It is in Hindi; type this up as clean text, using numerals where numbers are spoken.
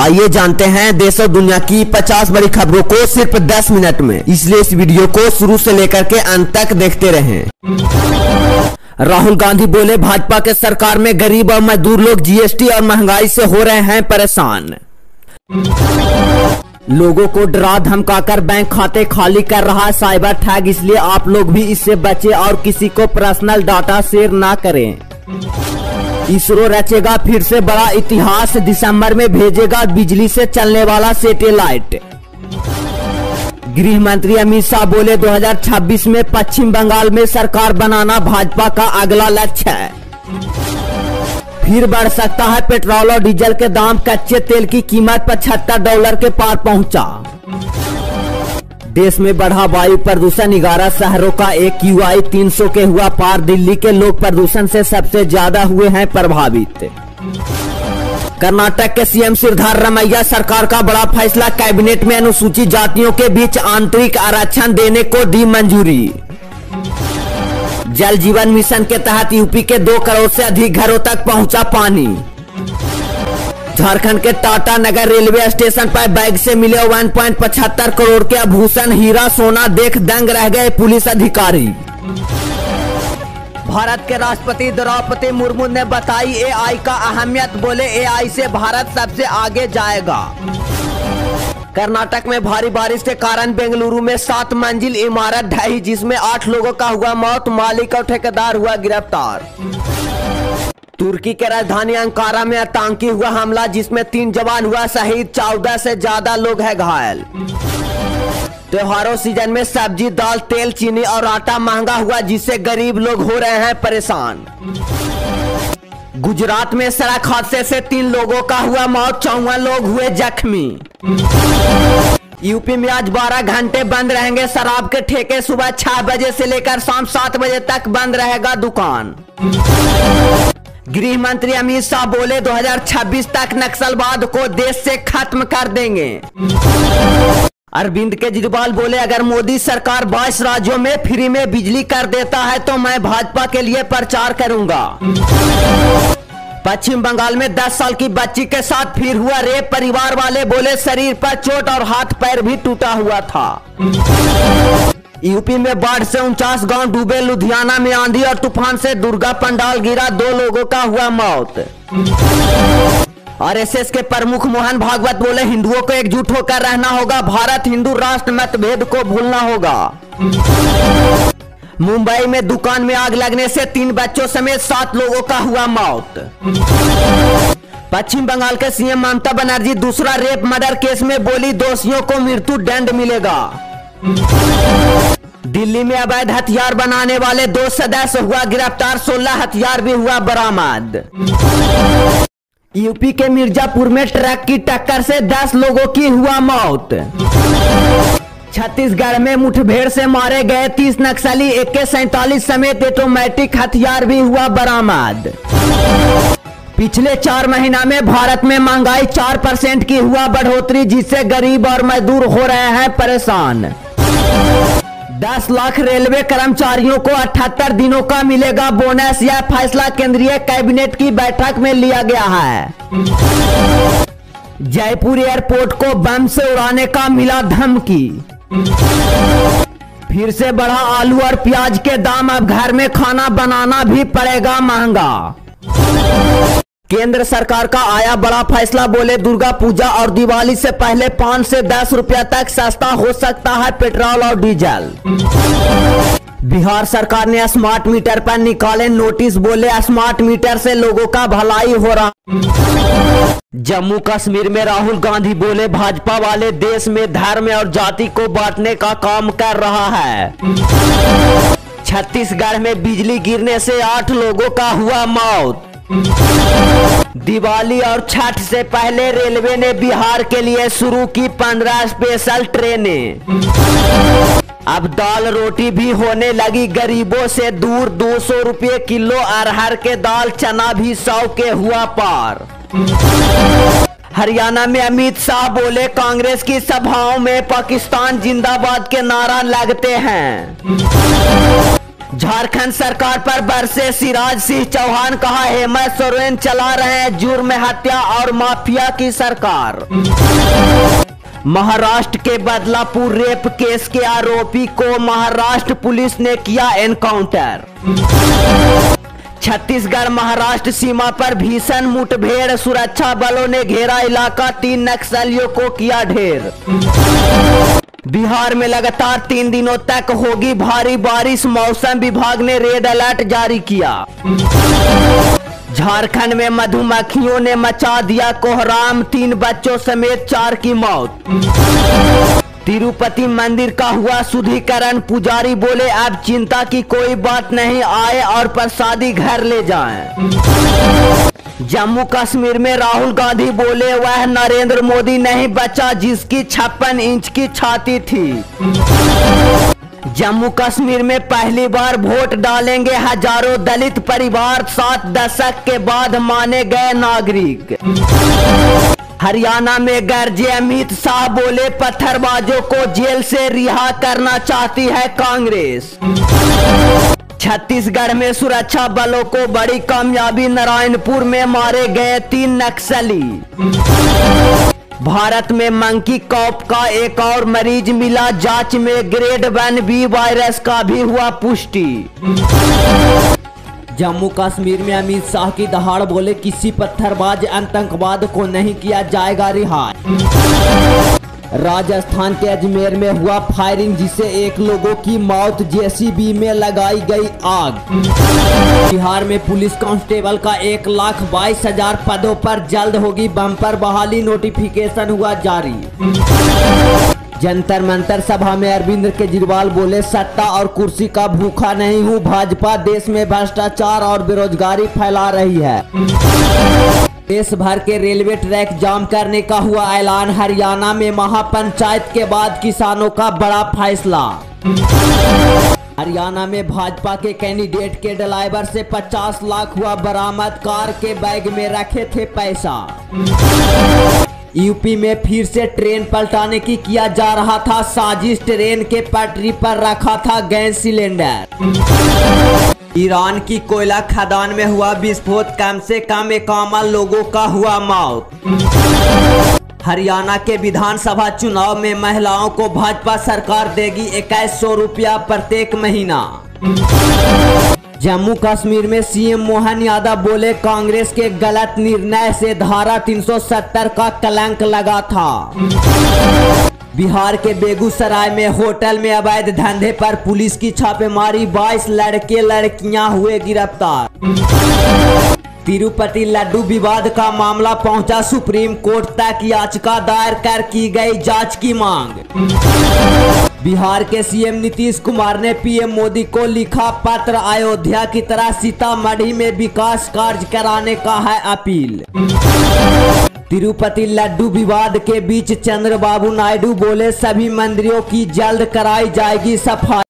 आइए जानते हैं देश और दुनिया की 50 बड़ी खबरों को सिर्फ 10 मिनट में, इसलिए इस वीडियो को शुरू से लेकर के अंत तक देखते रहें। राहुल गांधी बोले, भाजपा के सरकार में गरीब और मजदूर लोग जीएसटी और महंगाई से हो रहे हैं परेशान। लोगों को डरा धमकाकर बैंक खाते खाली कर रहा है साइबर ठग, इसलिए आप लोग भी इससे बचें और किसी को पर्सनल डाटा शेयर ना करें। इसरो रचेगा फिर से बड़ा इतिहास, दिसंबर में भेजेगा बिजली से चलने वाला सैटेलाइट। गृह मंत्री अमित शाह बोले, 2026 में पश्चिम बंगाल में सरकार बनाना भाजपा का अगला लक्ष्य है। फिर बढ़ सकता है पेट्रोल और डीजल के दाम, कच्चे तेल की कीमत $75 के पार पहुंचा। देश में बढ़ा वायु प्रदूषण, 11 शहरों का AQI 300 के हुआ पार, दिल्ली के लोग प्रदूषण से सबसे ज्यादा हुए हैं प्रभावित। कर्नाटक के सीएम सिद्धारमैया सरकार का बड़ा फैसला, कैबिनेट में अनुसूचित जातियों के बीच आंतरिक आरक्षण देने को दी मंजूरी। जल जीवन मिशन के तहत यूपी के 2 करोड़ से अधिक घरों तक पहुंचा पानी। झारखंड के टाटा नगर रेलवे स्टेशन पर बैग से मिले 1.75 करोड़ के आभूषण, हीरा सोना देख दंग रह गए पुलिस अधिकारी। भारत के राष्ट्रपति द्रौपदी मुर्मू ने बताई AI का अहमियत, बोले AI से भारत सबसे आगे जाएगा। कर्नाटक में भारी बारिश के कारण बेंगलुरु में 7 मंजिल इमारत ढही, जिसमें 8 लोगों का हुआ मौत, मालिक और ठेकेदार हुआ गिरफ्तार। तुर्की के राजधानी अंकारा में आतंकी हुआ हमला, जिसमें 3 जवान हुआ शहीद, 14 से ज्यादा लोग हैं घायल। त्योहारों सीजन में सब्जी, दाल, तेल, चीनी और आटा महंगा हुआ, जिससे गरीब लोग हो रहे हैं परेशान। गुजरात में सड़क हादसे से 3 लोगों का हुआ मौत, 54 लोग हुए जख्मी। यूपी में आज 12 घंटे बंद रहेंगे शराब के ठेके, सुबह 6 बजे से लेकर शाम 7 बजे तक बंद रहेगा दुकान। गृह मंत्री अमित शाह बोले, 2026 तक नक्सलवाद को देश से खत्म कर देंगे। अरविंद केजरीवाल बोले, अगर मोदी सरकार 22 राज्यों में फ्री में बिजली कर देता है तो मैं भाजपा के लिए प्रचार करूंगा। पश्चिम बंगाल में 10 साल की बच्ची के साथ फिर हुआ रेप, परिवार वाले बोले शरीर पर चोट और हाथ पैर भी टूटा हुआ था। यूपी में बाढ़ से 49 गांव डूबे, लुधियाना में आंधी और तूफान से दुर्गा पंडाल गिरा, 2 लोगों का हुआ मौत। RSS के प्रमुख मोहन भागवत बोले, हिंदुओं को एकजुट होकर रहना होगा, भारत हिंदू राष्ट्र मतभेद को भूलना होगा। मुंबई में दुकान में आग लगने से 3 बच्चों समेत 7 लोगों का हुआ मौत। पश्चिम बंगाल के सीएम ममता बनर्जी दूसरा रेप मर्डर केस में बोली, दोषियों को मृत्यु दंड मिलेगा। दिल्ली में अवैध हथियार बनाने वाले 2 सदस्य हुआ गिरफ्तार, 16 हथियार भी हुआ बरामद। यूपी के मिर्जापुर में ट्रक की टक्कर से 10 लोगों की हुआ मौत। छत्तीसगढ़ में मुठभेड़ से मारे गए 30 नक्सली, AK-47 समेत ऑटोमेटिक हथियार भी हुआ बरामद। पिछले 4 महीना में भारत में महंगाई 4% की हुआ बढ़ोतरी, जिससे गरीब और मजदूर हो रहे हैं परेशान। 10 लाख रेलवे कर्मचारियों को 78 दिनों का मिलेगा बोनस, यह फैसला केंद्रीय कैबिनेट की बैठक में लिया गया है। जयपुर एयरपोर्ट को बम से उड़ाने का मिला धमकी। फिर से बढ़ा आलू और प्याज के दाम, अब घर में खाना बनाना भी पड़ेगा महंगा। केंद्र सरकार का आया बड़ा फैसला, बोले दुर्गा पूजा और दिवाली से पहले 5 से 10 रुपया तक सस्ता हो सकता है पेट्रोल और डीजल। बिहार सरकार ने स्मार्ट मीटर पर निकाले नोटिस, बोले स्मार्ट मीटर से लोगों का भलाई हो रहा। जम्मू कश्मीर में राहुल गांधी बोले, भाजपा वाले देश में धर्म और जाति को बांटने का काम कर रहा है। छत्तीसगढ़ में बिजली गिरने से 8 लोगों का हुआ मौत। दिवाली और छठ से पहले रेलवे ने बिहार के लिए शुरू की 15 स्पेशल ट्रेनें। अब दाल रोटी भी होने लगी गरीबों से दूर, 200 रुपये किलो अरहर के दाल, चना भी 100 के हुआ पार। हरियाणा में अमित शाह बोले, कांग्रेस की सभाओं में पाकिस्तान जिंदाबाद के नारा लगते हैं। झारखंड सरकार पर बरसे शिवराज सिंह चौहान, कहा हेमंत सोरेन चला रहे हैं जुर्म हत्या और माफिया की सरकार। महाराष्ट्र के बदलापुर रेप केस के आरोपी को महाराष्ट्र पुलिस ने किया एनकाउंटर। छत्तीसगढ़ महाराष्ट्र सीमा पर भीषण मुठभेड़, सुरक्षा बलों ने घेरा इलाका, 3 नक्सलियों को किया ढेर। बिहार में लगातार 3 दिनों तक होगी भारी बारिश, मौसम विभाग ने रेड अलर्ट जारी किया। झारखंड में मधुमक्खियों ने मचा दिया कोहराम, 3 बच्चों समेत 4 की मौत। तिरुपति मंदिर का हुआ शुद्धिकरण, पुजारी बोले अब चिंता की कोई बात नहीं, आए और प्रसादी घर ले जाएं। जम्मू कश्मीर में राहुल गांधी बोले वह नरेंद्र मोदी नहीं बचा जिसकी 56 इंच की छाती थी। जम्मू कश्मीर में पहली बार वोट डालेंगे हजारों दलित परिवार, 7 दशक के बाद माने गए नागरिक। हरियाणा में गरजे अमित शाह, बोले पत्थरबाजों को जेल से रिहा करना चाहती है कांग्रेस। छत्तीसगढ़ में सुरक्षा बलों को बड़ी कामयाबी, नारायणपुर में मारे गए 3 नक्सली। भारत में मंकी कॉप का एक और मरीज मिला, जांच में ग्रेड 1B वायरस का भी हुआ पुष्टि। जम्मू कश्मीर में अमित शाह की दहाड़, बोले किसी पत्थरबाज आतंकवाद को नहीं किया जाएगा रिहा। राजस्थान के अजमेर में हुआ फायरिंग जिससे 1 लोगों की मौत, जेसीबी में लगाई गई आग। बिहार में पुलिस कांस्टेबल का 1,22,000 पदों पर जल्द होगी बम्पर बहाली, नोटिफिकेशन हुआ जारी। जंतर मंतर सभा में अरविंद केजरीवाल बोले सत्ता और कुर्सी का भूखा नहीं हूँ, भाजपा देश में भ्रष्टाचार और बेरोजगारी फैला रही है। देश भर के रेलवे ट्रैक जाम करने का हुआ ऐलान, हरियाणा में महापंचायत के बाद किसानों का बड़ा फैसला। हरियाणा में भाजपा के कैंडिडेट के ड्राइवर से 50 लाख हुआ बरामद, कार के बैग में रखे थे पैसा। यूपी में फिर से ट्रेन पलटाने की किया जा रहा था साजिश, ट्रेन के पटरी पर रखा था गैस सिलेंडर। ईरान की कोयला खदान में हुआ विस्फोट, कम से कम 51 लोगों का हुआ मौत। हरियाणा के विधानसभा चुनाव में महिलाओं को भाजपा सरकार देगी 2100 रुपया प्रत्येक महीना। जम्मू कश्मीर में सीएम मोहन यादव बोले कांग्रेस के गलत निर्णय से धारा 370 का कलंक लगा था। बिहार के बेगूसराय में होटल में अवैध धंधे पर पुलिस की छापेमारी, 22 लड़के लड़कियां हुए गिरफ्तार। तिरुपति लड्डू विवाद का मामला पहुंचा सुप्रीम कोर्ट तक, याचिका दायर कर की गई जांच की मांग। बिहार के सीएम नीतीश कुमार ने पीएम मोदी को लिखा पत्र, अयोध्या की तरह सीतामढ़ी में विकास कार्य कराने का है अपील। तिरुपति लड्डू विवाद के बीच चंद्रबाबू नायडू बोले सभी मंदिरों की जल्द कराई जाएगी सफाई।